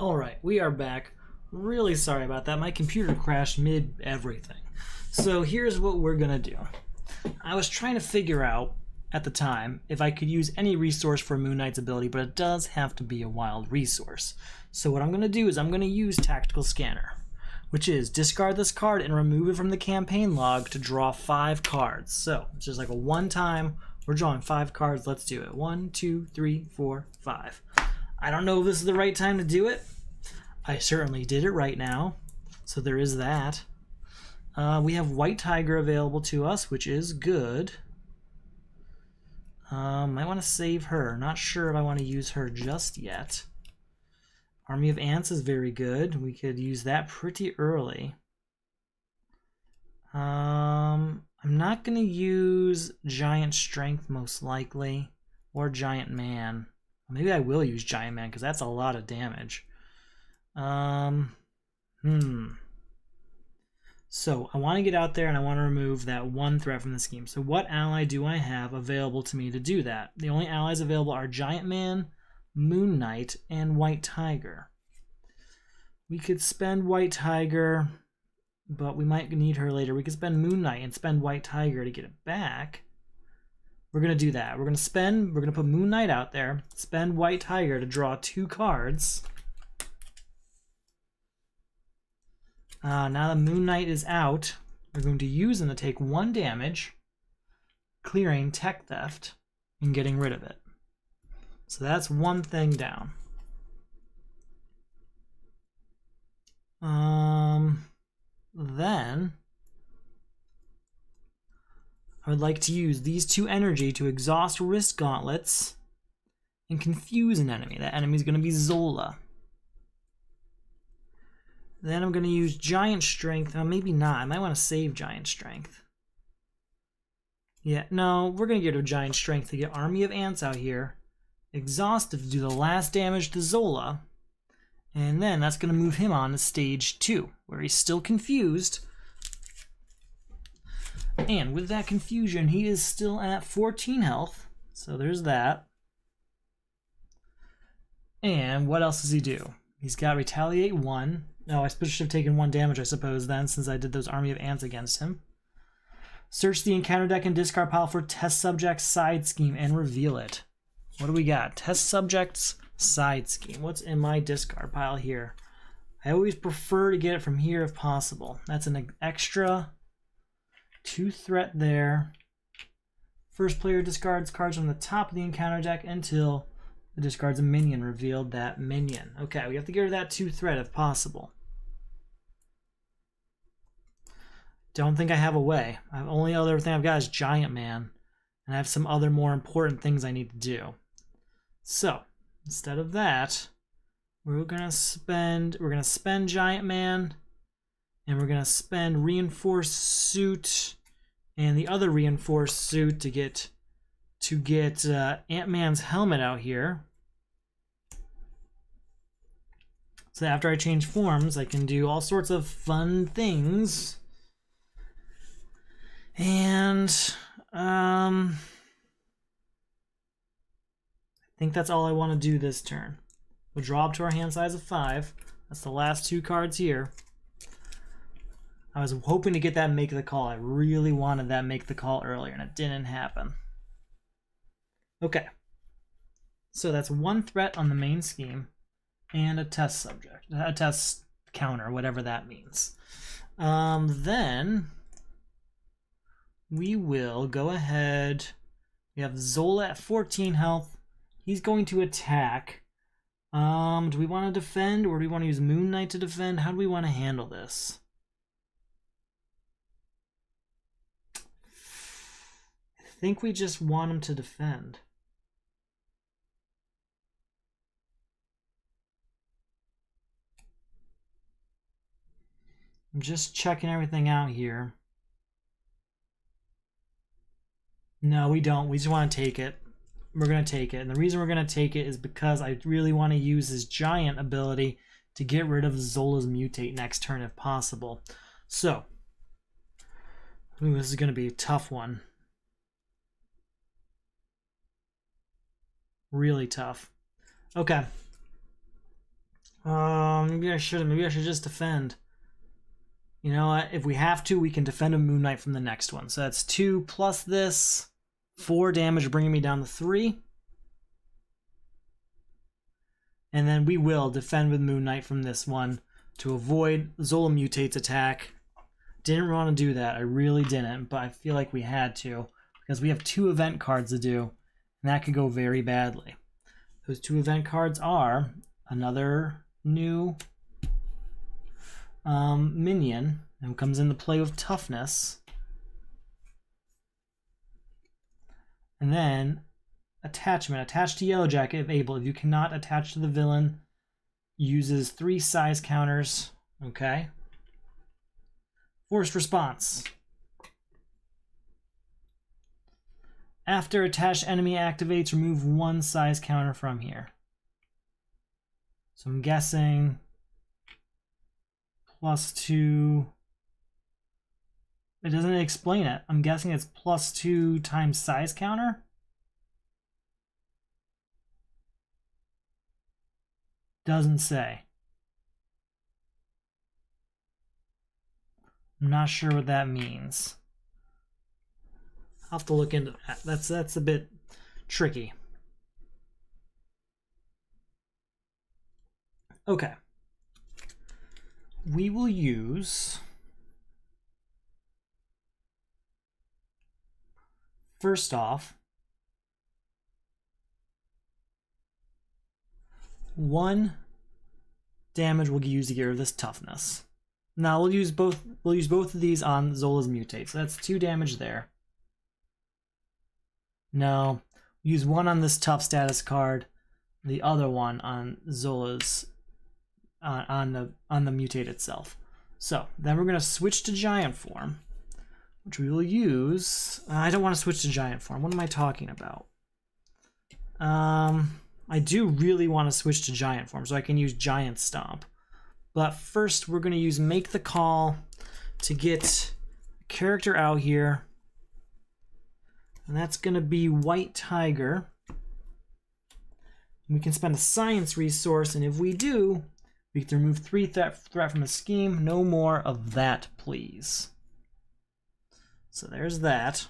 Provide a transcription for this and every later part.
Alright, we are back. Really sorry about that. My computer crashed mid everything. So here's what we're gonna do. I was trying to figure out at the time if I could use any resource for Moon Knight's ability, but it does have to be a wild resource. So what I'm gonna do is I'm gonna use Tactical Scanner, which is discard this card and remove it from the campaign log to draw 5 cards. So it's just like a one time, we're drawing 5 cards. Let's do it. 1, 2, 3, 4, 5. I don't know if this is the right time to do it. I certainly did it right now, so there is that. We have White Tiger available to us, which is good. Might want to save her. Not sure if I want to use her just yet. Army of Ants is very good. We could use that pretty early. I'm not going to use Giant Strength most likely, or Giant Man. Maybe I will use Giant Man because that's a lot of damage. So I want to get out there and I want to remove that one threat from the scheme. So what ally do I have available to me to do that? The only allies available are Giant Man, Moon Knight, and White Tiger. We could spend White Tiger, but we might need her later. We could spend Moon Knight and spend White Tiger to get it back. We're going to do that. We're going to put Moon Knight out there, spend White Tiger to draw 2 cards. Now the Moon Knight is out, we're going to use him to take 1 damage, clearing Tech Theft and getting rid of it. So that's one thing down. Then I would like to use these 2 energy to exhaust Wrist Gauntlets and confuse an enemy. That enemy is going to be Zola. Then I'm going to use Giant Strength. Maybe not. I might want to save Giant Strength. Yeah, no, we're going to get a Giant Strength to get Army of Ants out here. Exhausted to do the last damage to Zola. And then that's going to move him on to stage 2, where he's still confused. And with that confusion, he is still at 14 health. So there's that. And what else does he do? He's got Retaliate 1. No, I should have taken 1 damage, I suppose, then, since I did those Army of Ants against him. Search the encounter deck and discard pile for Test Subject's Side Scheme and reveal it. What do we got? Test Subject's Side Scheme. What's in my discard pile here? I always prefer to get it from here if possible. That's an extra 2 threat there. First player discards cards from the top of the encounter deck until it discards a minion, revealed that minion. Okay, we have to get rid of that 2 threat if possible. Don't think I have a way. The only other thing I've got is Giant Man. And I have some other more important things I need to do. So, instead of that, we're gonna spend Giant Man, and we're gonna spend Reinforced Suit and the other Reinforced Suit to get Ant-Man's helmet out here. So after I change forms, I can do all sorts of fun things. And I think that's all I want to do this turn. We'll draw up to our hand size of 5. That's the last 2 cards here. I was hoping to get that Make the Call. I really wanted that Make the Call earlier, and it didn't happen. Okay, so that's 1 threat on the main scheme and a test subject, a test counter, whatever that means. Then we will go ahead. We have Zola at 14 health. He's going to attack. Do we want to defend, or do we want to use Moon Knight to defend? How do we want to handle this? I think we just want him to defend. I'm just checking everything out here. No, we don't. We just want to take it. We're going to take it. And the reason we're going to take it is because I really want to use his giant ability to get rid of Zola's Mutate next turn if possible. So, this is going to be a tough one. Really tough. Okay. Maybe I shouldn't. Maybe I should just defend. You know what? If we have to, we can defend a Moon Knight from the next one. So that's 2 plus this. 4 damage, bringing me down to 3. And then we will defend with Moon Knight from this one to avoid Zola Mutate's attack. Didn't want to do that. I really didn't, but I feel like we had to because we have 2 event cards to do, and that could go very badly. Those 2 event cards are another new minion, and comes into play with toughness. And then attachment. Attached to Yellow Jacket if able. If you cannot attach to the villain, uses 3 size counters. Okay. Forced response. After attached enemy activates, remove 1 size counter from here. So I'm guessing +2. It doesn't explain it. I'm guessing it's +2 times size counter. Doesn't say. I'm not sure what that means. I'll have to look into that. That's a bit tricky. Okay. We will use first off 1 damage we'll use to get rid of this toughness. Now we'll use both of these on Zola's Mutate. So that's 2 damage there. No. Use 1 on this tough status card, the other one on Zola's on the Mutate itself. So then we're gonna switch to giant form, which we will use. I don't want to switch to giant form. What am I talking about? I do really want to switch to giant form so I can use giant stomp. But first we're going to use make the call to get a character out here. And that's going to be White Tiger. We can spend a science resource, and if we do, we can remove 3 threat from a scheme. No more of that, please. So there's that.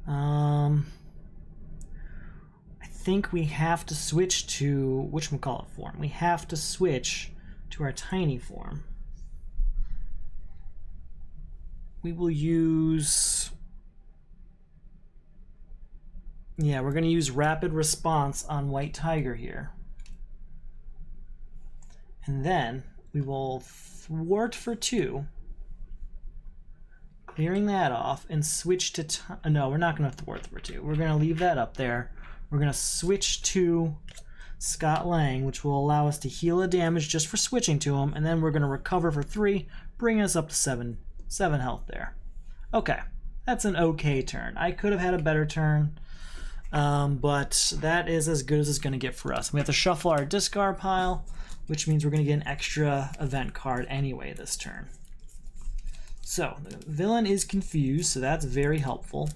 I think we have to switch to whatchamacallit form. We have to switch to our tiny form. We will use... Yeah, we're going to use rapid response on White Tiger here. And then we will thwart for 2. Clearing that off and switch to... No, we're not going to thwart for 2. We're going to leave that up there. We're going to switch to Scott Lang, which will allow us to heal a damage just for switching to him. And then we're going to recover for 3, bringing us up to 7 health there. Okay, that's an okay turn. I could have had a better turn, but that is as good as it's going to get for us. We have to shuffle our discard pile, which means we're going to get an extra event card anyway this turn. So the villain is confused, so that's very helpful.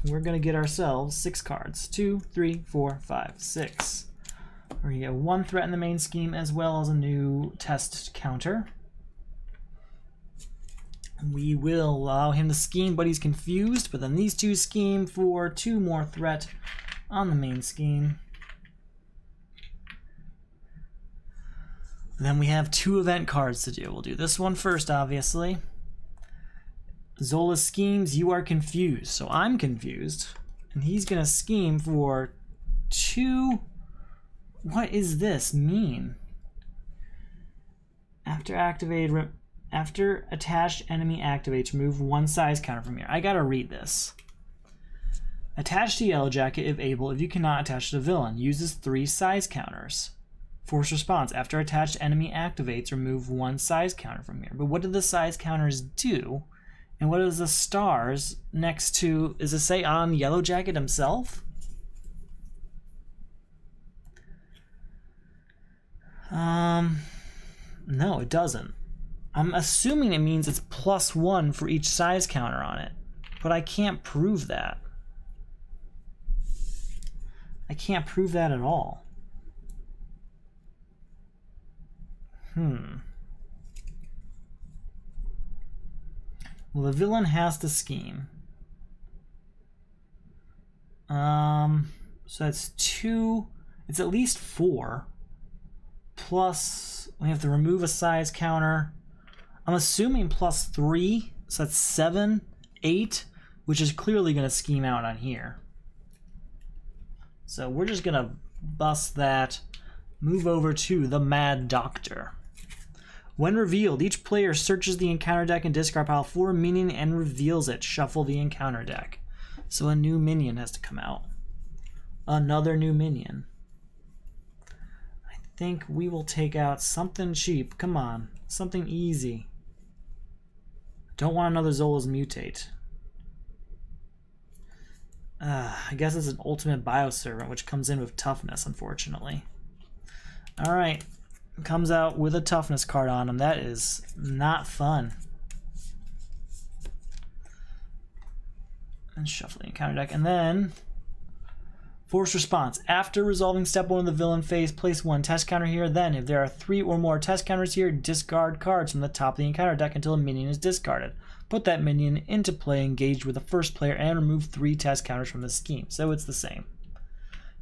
We're going to get ourselves 6 cards. 2, 3, 4, 5, 6. We're going to get 1 threat in the main scheme as well as a new test counter. We will allow him to scheme, but he's confused. But then these 2 scheme for 2 more threat on the main scheme. Then we have 2 event cards to do. We'll do this one first, obviously. Zola schemes, you are confused. So I'm confused. And he's going to scheme for 2... What is this mean? After attached enemy activates, remove 1 size counter from here. I gotta read this. Attach to Yellow Jacket if able. If you cannot attach to the villain, uses 3 size counters. Force response. After attached enemy activates, remove 1 size counter from here. But what do the size counters do? And what is the stars next to? Does it say on Yellow Jacket himself? No, it doesn't. I'm assuming it means it's +1 for each size counter on it. But I can't prove that. I can't prove that at all. Well, the villain has to scheme. So that's 2. It's at least 4. Plus, we have to remove a size counter. I'm assuming plus 3. So that's 7, 8, which is clearly going to scheme out on here. So we're just going to bust that. Move over to the Mad Doctor. When revealed, each player searches the encounter deck and discard pile for a minion and reveals it. Shuffle the encounter deck. So a new minion has to come out. Another new minion. I think we will take out something cheap. Come on, something easy. Don't want another Zola's Mutate. I guess it's an ultimate Bioservant, which comes in with toughness, unfortunately. Alright, comes out with a toughness card on him. That is not fun. And shuffle the encounter deck. And then, force response. After resolving step 1 of the villain phase, place 1 test counter here. Then, if there are 3 or more test counters here, discard cards from the top of the encounter deck until a minion is discarded. Put that minion into play, engaged with the first player, and remove 3 test counters from the scheme. So it's the same.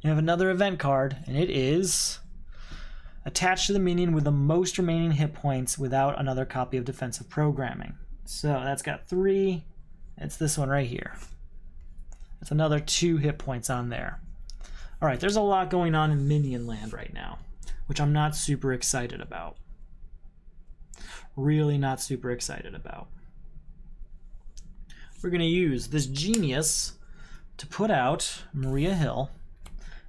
You have another event card, and it is attached to the minion with the most remaining hit points without another copy of defensive programming. So that's got 3. It's this one right here. That's another 2 hit points on there. Alright, there's a lot going on in Minion Land right now, which I'm not super excited about. Really not super excited about. We're going to use this genius to put out Maria Hill,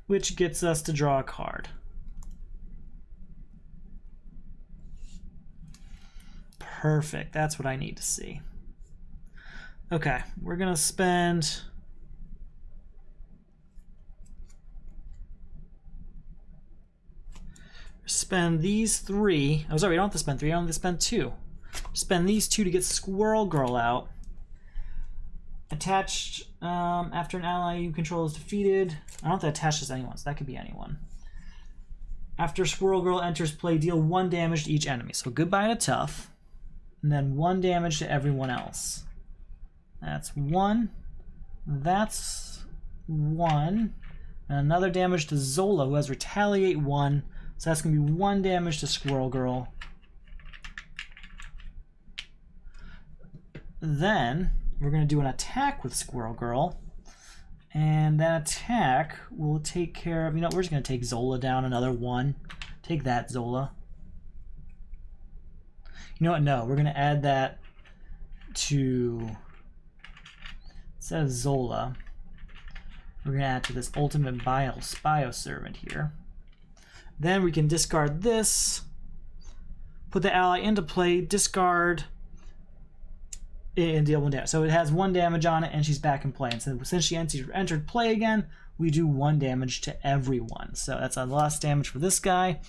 which gets us to draw a card. Perfect, that's what I need to see. Okay, we're going to spend... these 3. Oh, sorry, we don't have to spend 3. I only have to spend 2. Spend these 2 to get Squirrel Girl out. Attached after an ally you control is defeated. I don't have to attach this to anyone, so that could be anyone. After Squirrel Girl enters play, deal 1 damage to each enemy. So goodbye to Tough. And then 1 damage to everyone else. That's 1. That's 1. And another damage to Zola, who has Retaliate 1. So that's going to be 1 damage to Squirrel Girl. Then we're going to do an attack with Squirrel Girl. And that attack will take care of... You know, we're just going to take Zola down another 1. Take that, Zola. You know what? No, we're going to add that to... Instead of Zola, we're going to add to this Ultimate Bioservant here. Then we can discard this, put the ally into play, discard, and deal 1 damage. So it has 1 damage on it, and she's back in play. And so since she entered play again, we do 1 damage to everyone. So that's a less damage for this guy.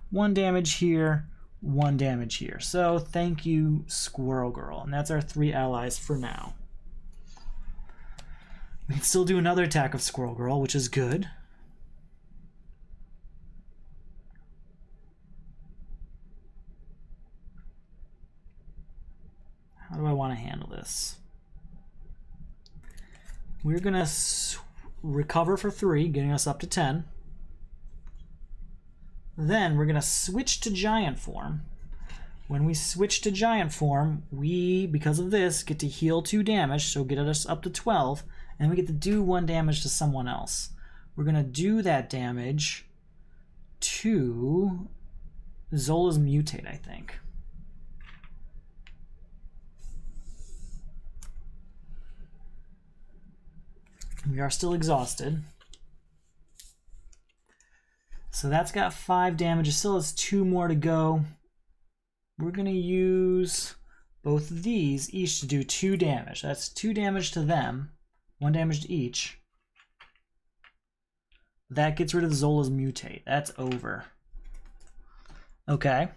1 damage here, 1 damage here. So thank you, Squirrel Girl. And that's our 3 allies for now. We can still do another attack of Squirrel Girl, which is good. How do I want to handle this? We're going to recover for 3, getting us up to 10. Then we're going to switch to Giant Form. When we switch to Giant Form, we, because of this, get to heal 2 damage, so get us up to 12, and we get to do 1 damage to someone else. We're going to do that damage to Zola's Mutate, I think. We are still exhausted. So that's got 5 damage. It still has 2 more to go. We're going to use both of these each to do 2 damage. That's 2 damage to them, 1 damage to each. That gets rid of Zola's Mutate. That's over. Okay.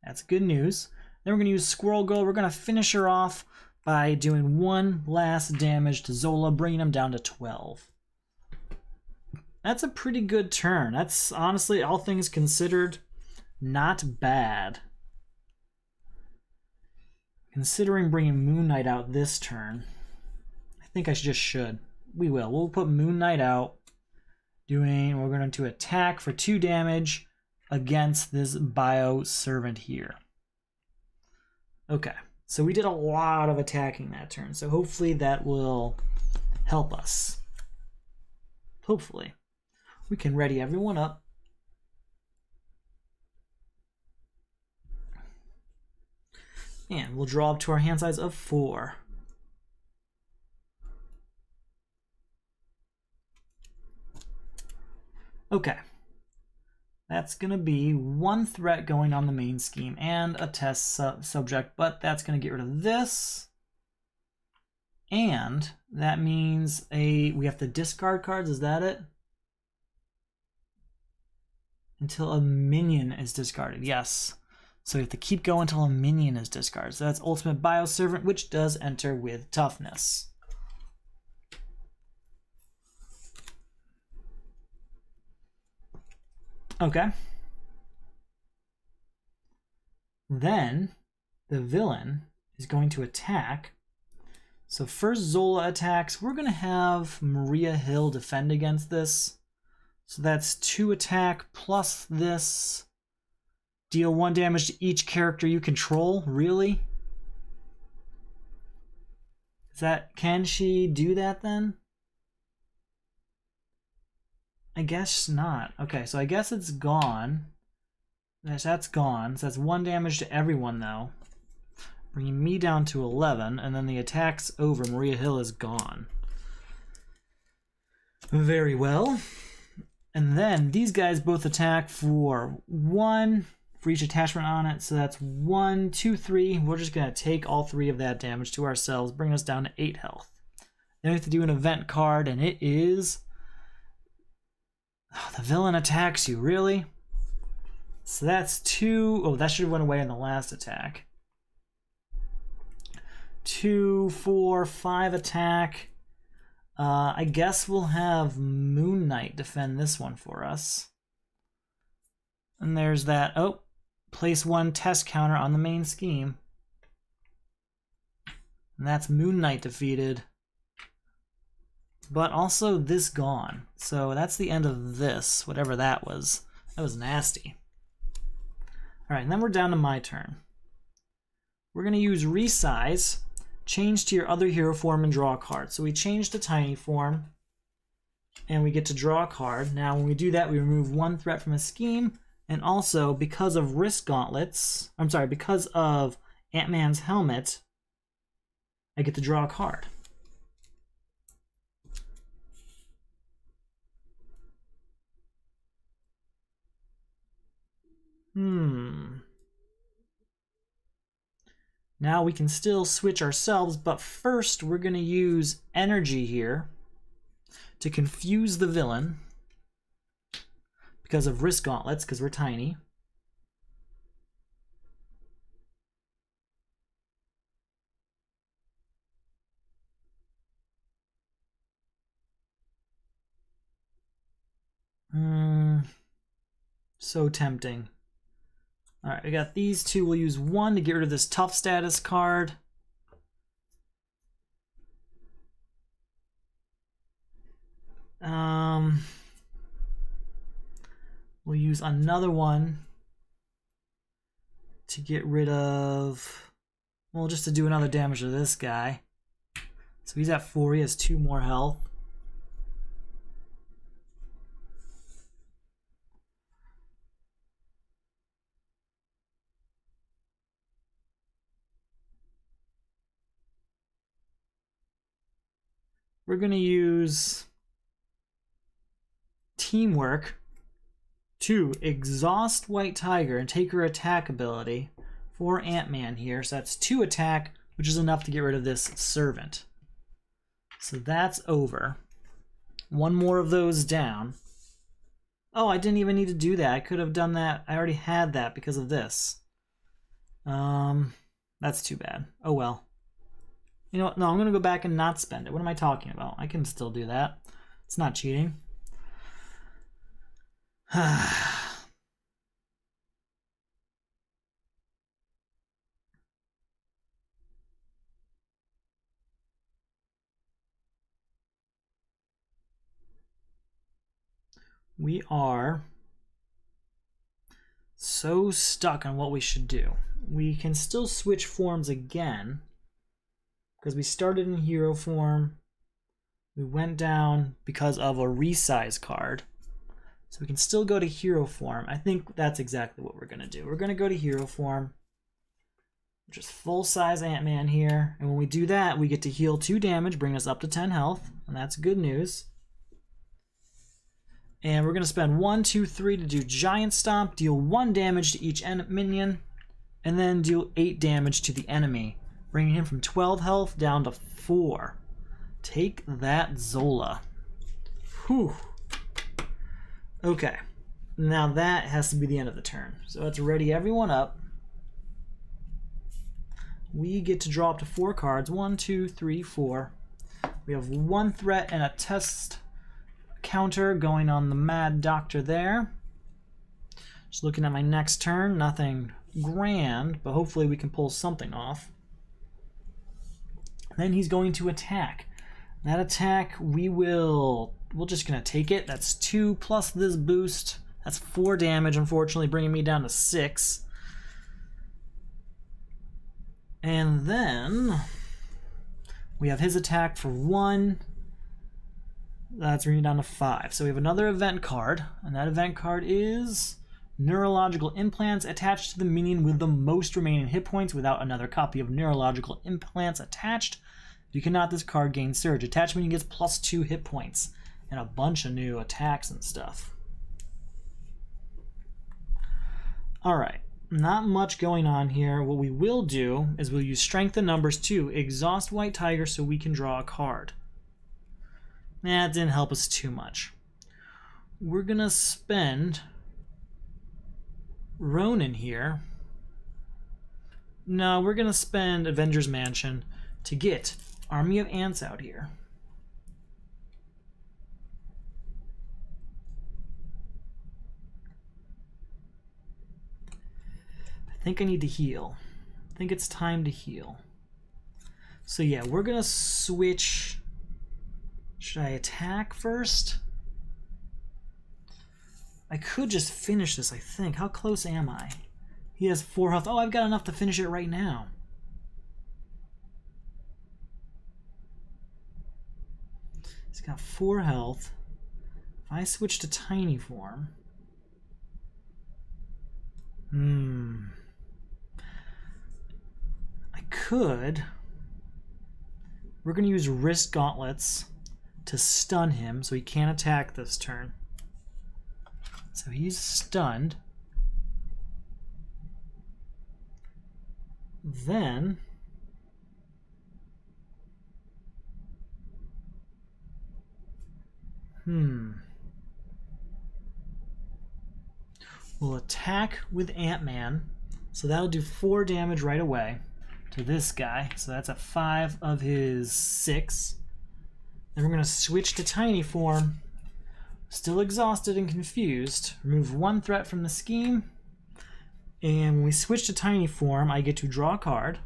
That's good news. Then we're going to use Squirrel Girl. We're going to finish her off by doing one last damage to Zola, bringing him down to 12. That's a pretty good turn. That's honestly, all things considered, not bad. Considering bringing Moon Knight out this turn, I think I should. We will. We'll put Moon Knight out. We're going to attack for 2 damage against this Bio Servant here. Okay, so we did a lot of attacking that turn, so hopefully that will help us. Hopefully. We can ready everyone up. And we'll draw up to our hand size of 4. Okay. That's going to be 1 threat going on the main scheme and a test subject, but that's going to get rid of this. And that means we have to discard cards, is that it? Until a minion is discarded, yes. So we have to keep going until a minion is discarded. So that's Ultimate Bioservant, which does enter with toughness. Okay. Then the villain is going to attack. So first Zola attacks. We're going to have Maria Hill defend against this. So that's 2 attack plus this. Deal 1 damage to each character you control. Really? Can she do that then? I guess not. Okay, so I guess it's gone. That's gone. So that's 1 damage to everyone though. Bringing me down to 11, and then the attack's over. Maria Hill is gone. Very well. And then these guys both attack for 1 for each attachment on it. So that's 1, 2, 3. We're just going to take all 3 of that damage to ourselves, bring us down to 8 health. Then we have to do an event card, and it is... Oh, the villain attacks you, really? So that's 2... Oh, that should have went away in the last attack. 2, 4, 5 attack. I guess we'll have Moon Knight defend this one for us. And there's that. Oh, place 1 test counter on the main scheme. And that's Moon Knight defeated. But also this gone. So that's the end of this, whatever that was. That was nasty. Alright, and then we're down to my turn. We're going to use Resize. Change to your other hero form and draw a card. So we change to tiny form, and we get to draw a card. Now, when we do that, we remove 1 threat from a scheme, and also because of because of Ant-Man's helmet, I get to draw a card. Now we can still switch ourselves, but first we're going to use energy here to confuse the villain because of wrist gauntlets, because we're tiny. So tempting. Alright, we got these 2. We'll use 1 to get rid of this tough status card. We'll use another one to get rid of, well, just to do another damage to this guy. So he's at 4, he has 2 more health. We're going to use Teamwork to exhaust White Tiger and take her attack ability for Ant-Man here. So that's 2 attack, which is enough to get rid of this servant. So that's over. 1 more of those down. Oh, I didn't even need to do that. I could have done that. I already had that because of this. That's too bad. Oh well. You know what? No, I'm going to go back and not spend it. What am I talking about? I can still do that. It's not cheating. We are so stuck on what we should do. We can still switch forms again because we started in hero form. We went down because of a resize card. So we can still go to hero form. I think that's exactly what we're going to do. We're going to go to hero form, which is full-size Ant-Man here. And when we do that, we get to heal 2 damage, bring us up to 10 health. And that's good news. And we're going to spend 1, 2, 3 to do Giant Stomp, deal 1 damage to each minion, and then deal 8 damage to the enemy, bringing him from 12 health down to 4. Take that, Zola. Whew. Okay, now that has to be the end of the turn. So let's ready everyone up. We get to draw up to 4 cards. 1, 2, 3, 4. We have 1 threat and a test counter going on the Mad Doctor there. Just looking at my next turn, nothing grand, but hopefully we can pull something off. Then he's going to attack. That attack, we're just gonna take it. That's 2 plus this boost. That's 4 damage, unfortunately, bringing me down to 6. And then we have his attack for 1. That's bringing down to 5. So we have another event card, and that event card is Neurological Implants attached to the minion with the most remaining hit points without another copy of Neurological Implants attached. If you cannot, this card gains Surge. Attached minion gets +2 hit points and a bunch of new attacks and stuff. Alright, not much going on here. What we will do is we'll use Strength and Numbers to exhaust White Tiger so we can draw a card. That didn't help us too much. We're gonna spend Ronin here. No, we're gonna spend Avengers Mansion to get Army of Ants out here. I think I need to heal. I think it's time to heal. So yeah, we're gonna switch. Should I attack first? I could just finish this, I think. How close am I? He has 4 health. Oh, I've got enough to finish it right now. He's got 4 health. If I switch to tiny form... I could... We're going to use Wrist Gauntlets to stun him so he can't attack this turn. So he's stunned. Then we'll attack with Ant-Man. So that'll do 4 damage right away to this guy. So that's a 5 of his 6. Then we're going to switch to tiny form. Still exhausted and confused. Remove 1 threat from the scheme. And when we switch to tiny form, I get to draw a card.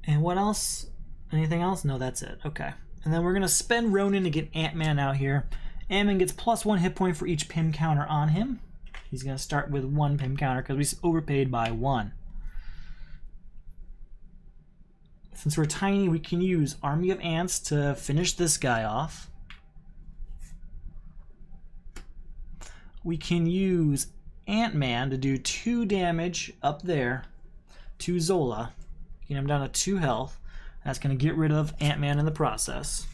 And what else? Anything else? No, that's it. Okay. And then we're going to spend Ronin to get Ant-Man out here. Ant-Man gets +1 hit point for each Pim counter on him. He's going to start with 1 Pim counter because we overpaid by 1. Since we're tiny, we can use Army of Ants to finish this guy off. We can use Ant-Man to do 2 damage up there to Zola. Get him down to 2 health. That's going to get rid of Ant-Man in the process.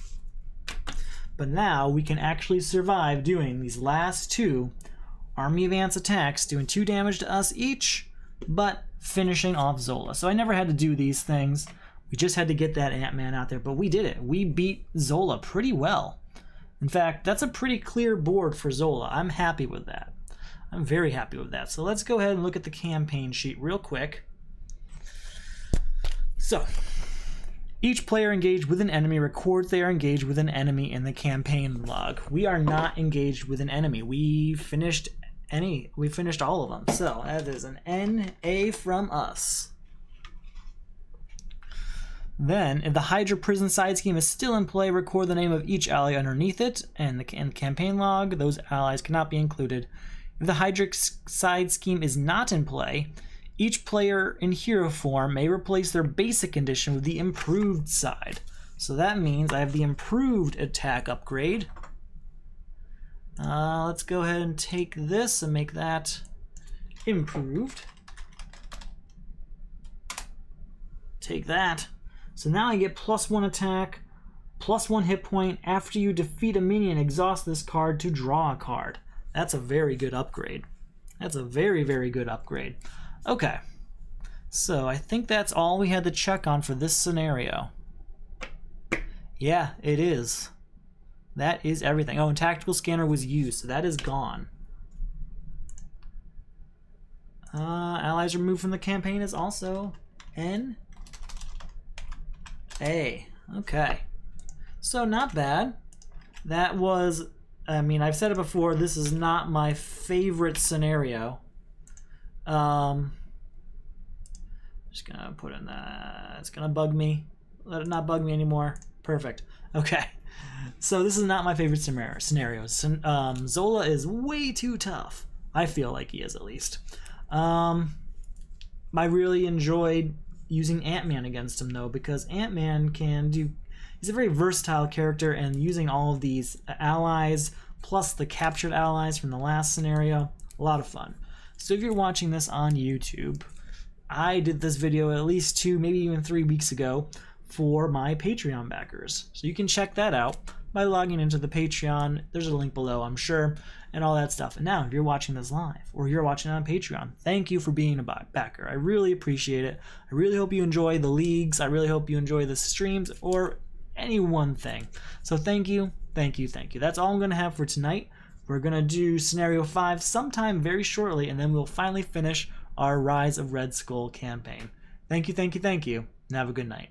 But now we can actually survive doing these last 2 Army of Ants attacks, doing 2 damage to us each, but finishing off Zola. So I never had to do these things. We just had to get that Ant-Man out there, but we did it. We beat Zola pretty well. In fact, that's a pretty clear board for Zola. I'm happy with that. I'm very happy with that. So let's go ahead and look at the campaign sheet real quick. So, each player engaged with an enemy records they are engaged with an enemy in the campaign log. We are not engaged with an enemy. We finished all of them. So that is an NA from us. Then, if the Hydra prison side scheme is still in play, record the name of each ally underneath it, and the campaign log, those allies cannot be included. If the Hydra side scheme is not in play, each player in hero form may replace their basic condition with the improved side. So that means I have the improved attack upgrade. Let's go ahead and take this and make that improved. Take that. So now I get +1 attack, +1 hit point after you defeat a minion, exhaust this card to draw a card. That's a very good upgrade. That's a very, very good upgrade. Okay, so I think that's all we had to check on for this scenario. Yeah, it is. That is everything. Oh, and Tactical Scanner was used, so that is gone. Allies removed from the campaign is also N. A. Okay. So not bad. That was, I mean, I've said it before, this is not my favorite scenario. Just gonna put in that. It's gonna bug me. Let it not bug me anymore. Perfect. Okay. So this is not my favorite scenario. Zola is way too tough. I feel like he is, at least. I really enjoyed using Ant-Man against him, though, because Ant-Man can do... He's a very versatile character, and using all of these allies, plus the captured allies from the last scenario, a lot of fun. So if you're watching this on YouTube, I did this video at least 2, maybe even 3 weeks ago for my Patreon backers. So you can check that out by logging into the Patreon. There's a link below, I'm sure, and all that stuff. And now, if you're watching this live, or you're watching it on Patreon, thank you for being a backer. I really appreciate it. I really hope you enjoy the leagues. I really hope you enjoy the streams, or any one thing. So thank you, thank you, thank you. That's all I'm going to have for tonight. We're going to do Scenario 5 sometime very shortly, and then we'll finally finish our Rise of Red Skull campaign. Thank you, thank you, thank you, and have a good night.